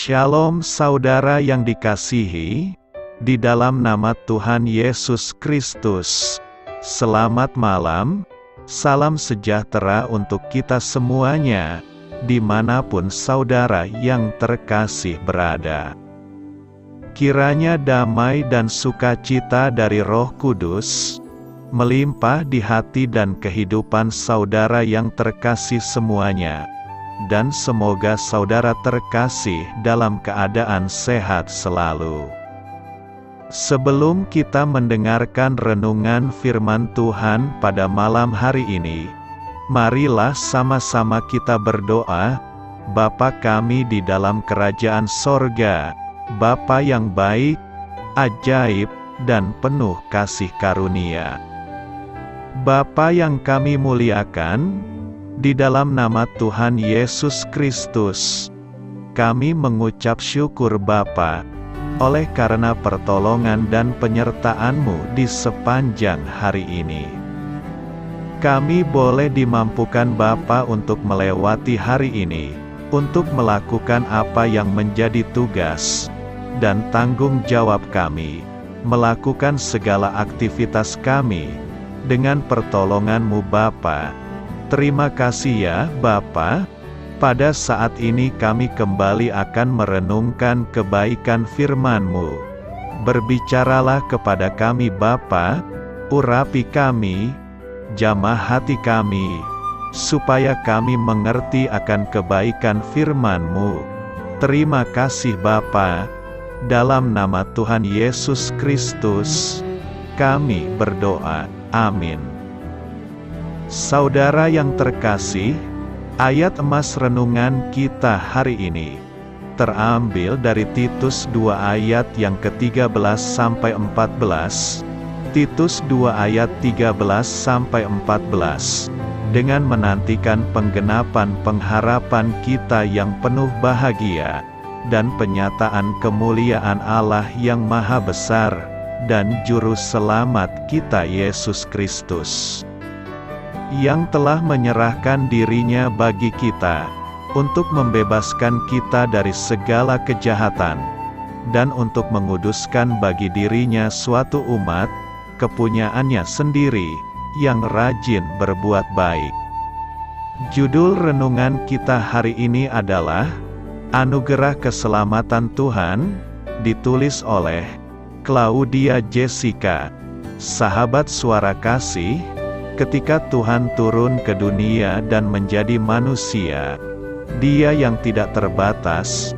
Shalom saudara yang dikasihi, di dalam nama Tuhan Yesus Kristus. Selamat malam, salam sejahtera untuk kita semuanya, dimanapun saudara yang terkasih berada. Kiranya damai dan sukacita dari Roh Kudus melimpah di hati dan kehidupan saudara yang terkasih semuanya. Dan semoga saudara terkasih dalam keadaan sehat selalu. Sebelum kita mendengarkan renungan firman Tuhan pada malam hari ini, marilah sama-sama kita berdoa. Bapa kami di dalam kerajaan sorga, Bapa yang baik, ajaib, dan penuh kasih karunia. Bapa yang kami muliakan, di dalam nama Tuhan Yesus Kristus, kami mengucap syukur Bapa, oleh karena pertolongan dan penyertaan-Mu di sepanjang hari ini. Kami boleh dimampukan Bapa untuk melewati hari ini, untuk melakukan apa yang menjadi tugas dan tanggung jawab kami, melakukan segala aktivitas kami, dengan pertolongan-Mu Bapa. Terima kasih ya Bapa. Pada saat ini kami kembali akan merenungkan kebaikan firman-Mu. Berbicaralah kepada kami Bapa, urapi kami, jamah hati kami, supaya kami mengerti akan kebaikan firman-Mu. Terima kasih Bapa. Dalam nama Tuhan Yesus Kristus, kami berdoa. Amin. Saudara yang terkasih, ayat emas renungan kita hari ini terambil dari Titus 2 ayat yang ke-13 sampai 14. Titus 2 ayat 13 sampai 14. Dengan menantikan penggenapan pengharapan kita yang penuh bahagia dan penyataan kemuliaan Allah yang Maha Besar dan Juru Selamat kita Yesus Kristus, yang telah menyerahkan dirinya bagi kita, untuk membebaskan kita dari segala kejahatan, dan untuk menguduskan bagi dirinya suatu umat, kepunyaannya sendiri, yang rajin berbuat baik. Judul renungan kita hari ini adalah, Anugerah Keselamatan Tuhan, ditulis oleh Claudia Jessica, sahabat suara kasih. Ketika Tuhan turun ke dunia dan menjadi manusia, Dia yang tidak terbatas,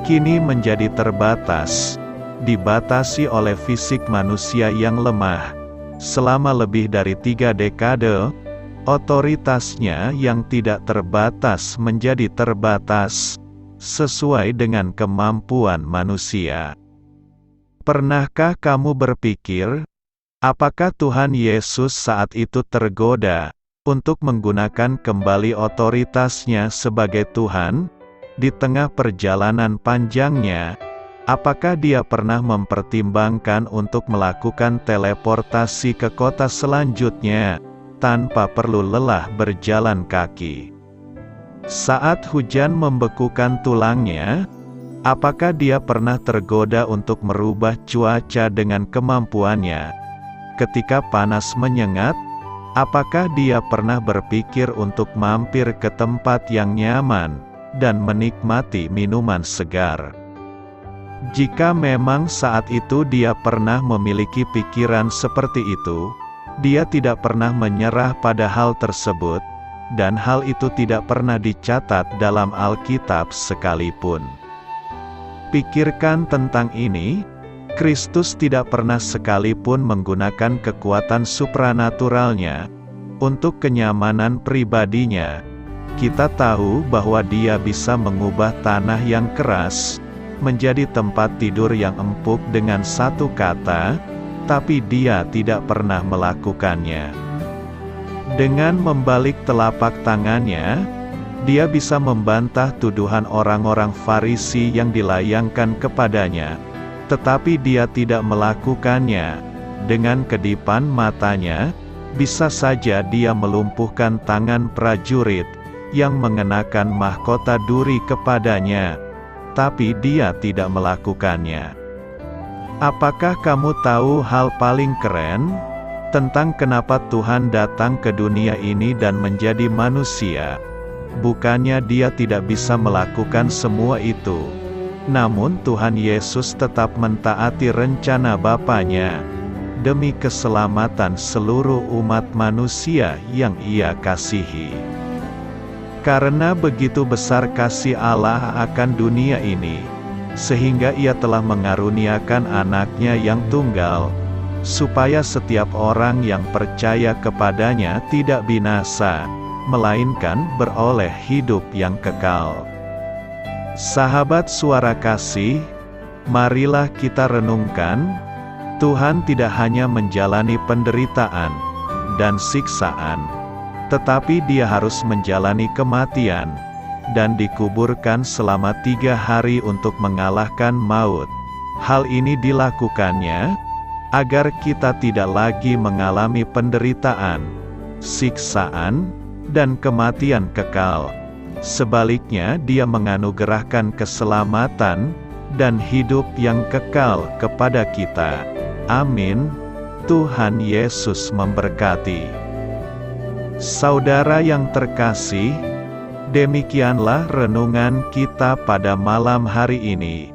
kini menjadi terbatas, dibatasi oleh fisik manusia yang lemah. Selama lebih dari 3 dekade, otoritasnya yang tidak terbatas menjadi terbatas, sesuai dengan kemampuan manusia. Pernahkah kamu berpikir, apakah Tuhan Yesus saat itu tergoda untuk menggunakan kembali otoritasnya sebagai Tuhan? Di tengah perjalanan panjangnya, apakah Dia pernah mempertimbangkan untuk melakukan teleportasi ke kota selanjutnya, tanpa perlu lelah berjalan kaki? Saat hujan membekukan tulangnya, apakah Dia pernah tergoda untuk merubah cuaca dengan kemampuannya? Ketika panas menyengat, apakah Dia pernah berpikir untuk mampir ke tempat yang nyaman, dan menikmati minuman segar? Jika memang saat itu Dia pernah memiliki pikiran seperti itu, Dia tidak pernah menyerah pada hal tersebut, dan hal itu tidak pernah dicatat dalam Alkitab sekalipun. Pikirkan tentang ini. Kristus tidak pernah sekalipun menggunakan kekuatan supranaturalnya untuk kenyamanan pribadinya. Kita tahu bahwa Dia bisa mengubah tanah yang keras menjadi tempat tidur yang empuk dengan satu kata, tapi Dia tidak pernah melakukannya. Dengan membalik telapak tangannya, Dia bisa membantah tuduhan orang-orang Farisi yang dilayangkan kepadanya. Tetapi Dia tidak melakukannya. Dengan kedipan matanya, bisa saja Dia melumpuhkan tangan prajurit yang mengenakan mahkota duri kepadanya. tetapi dia tidak melakukannya. Apakah kamu tahu hal paling keren tentang kenapa Tuhan datang ke dunia ini dan menjadi manusia? Bukannya dia tidak bisa melakukan semua itu, namun Tuhan Yesus tetap mentaati rencana Bapanya demi keselamatan seluruh umat manusia yang Ia kasihi. Karena begitu besar kasih Allah akan dunia ini, sehingga Ia telah mengaruniakan Anaknya yang tunggal, supaya setiap orang yang percaya kepadanya tidak binasa, melainkan beroleh hidup yang kekal. Sahabat Suara Kasih, marilah kita renungkan, Tuhan tidak hanya menjalani penderitaan dan siksaan, tetapi Dia harus menjalani kematian, dan dikuburkan selama 3 hari untuk mengalahkan maut. Hal ini dilakukannya, agar kita tidak lagi mengalami penderitaan, siksaan, dan kematian kekal. Sebaliknya Dia menganugerahkan keselamatan, dan hidup yang kekal kepada kita. Amin. Tuhan Yesus memberkati. Saudara yang terkasih, demikianlah renungan kita pada malam hari ini.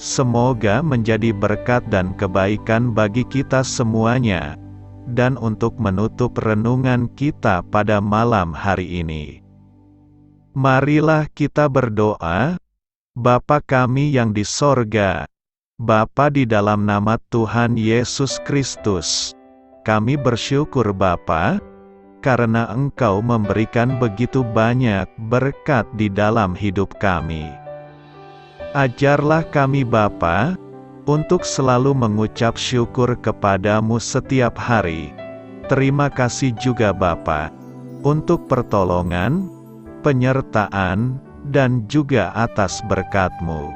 Semoga menjadi berkat dan kebaikan bagi kita semuanya. Dan untuk menutup renungan kita pada malam hari ini, marilah kita berdoa. Bapa kami yang di sorga, Bapa di dalam nama Tuhan Yesus Kristus, kami bersyukur Bapa, karena Engkau memberikan begitu banyak berkat di dalam hidup kami. Ajarlah kami Bapa, untuk selalu mengucap syukur kepadamu setiap hari. Terima kasih juga Bapa, untuk pertolongan, penyertaan, dan juga atas berkat-Mu.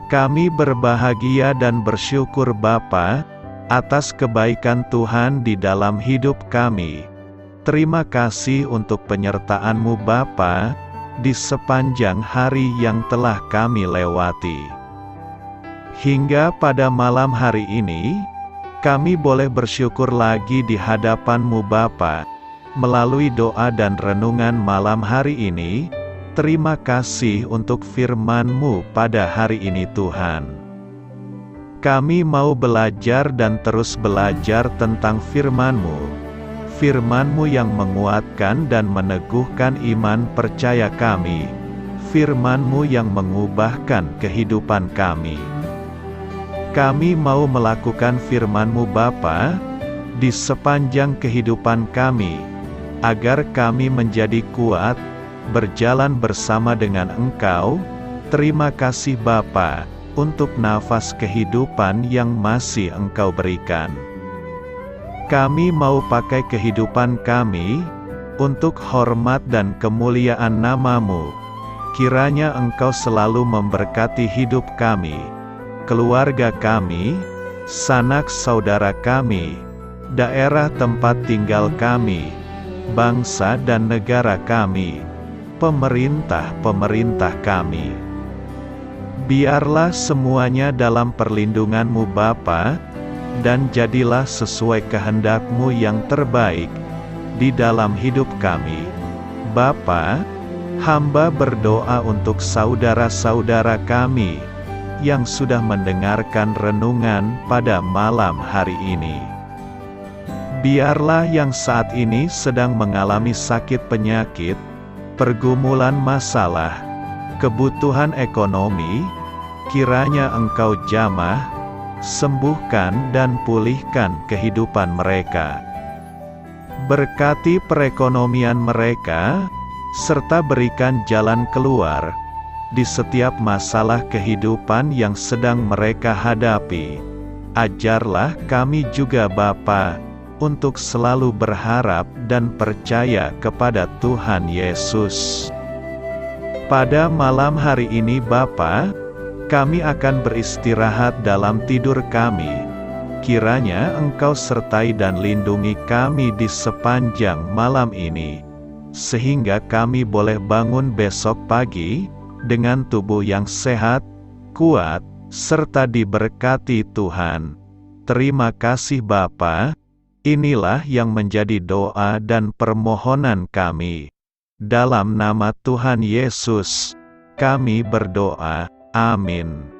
Kami berbahagia dan bersyukur Bapa, atas kebaikan Tuhan di dalam hidup kami. Terima kasih untuk penyertaan-Mu Bapa, di sepanjang hari yang telah kami lewati. Hingga pada malam hari ini, kami boleh bersyukur lagi di hadapan-Mu Bapa, melalui doa dan renungan malam hari ini. Terima kasih untuk firman-Mu pada hari ini Tuhan. Kami mau belajar dan terus belajar tentang firman-Mu. Firman-Mu yang menguatkan dan meneguhkan iman percaya kami. Firman-Mu yang mengubahkan kehidupan kami. Kami mau melakukan firman-Mu Bapa, di sepanjang kehidupan kami, agar kami menjadi kuat, berjalan bersama dengan Engkau. Terima kasih Bapa, untuk nafas kehidupan yang masih Engkau berikan. Kami mau pakai kehidupan kami, untuk hormat dan kemuliaan nama-Mu. Kiranya Engkau selalu memberkati hidup kami, keluarga kami, sanak saudara kami, daerah tempat tinggal kami, bangsa dan negara kami, pemerintah-pemerintah kami. Biarlah semuanya dalam perlindungan-Mu Bapa, dan jadilah sesuai kehendak-Mu yang terbaik, di dalam hidup kami. Bapa, hamba berdoa untuk saudara-saudara kami, yang sudah mendengarkan renungan pada malam hari ini. Biarlah yang saat ini sedang mengalami sakit penyakit, pergumulan masalah, kebutuhan ekonomi, kiranya Engkau jamah, sembuhkan dan pulihkan kehidupan mereka. Berkati perekonomian mereka, serta berikan jalan keluar di setiap masalah kehidupan yang sedang mereka hadapi. Ajarlah kami juga Bapa, untuk selalu berharap dan percaya kepada Tuhan Yesus. Pada malam hari ini Bapa, kami akan beristirahat dalam tidur kami. Kiranya Engkau sertai dan lindungi kami di sepanjang malam ini, sehingga kami boleh bangun besok pagi dengan tubuh yang sehat, kuat, serta diberkati Tuhan. Terima kasih Bapa. Inilah yang menjadi doa dan permohonan kami. Dalam nama Tuhan Yesus, kami berdoa. Amin.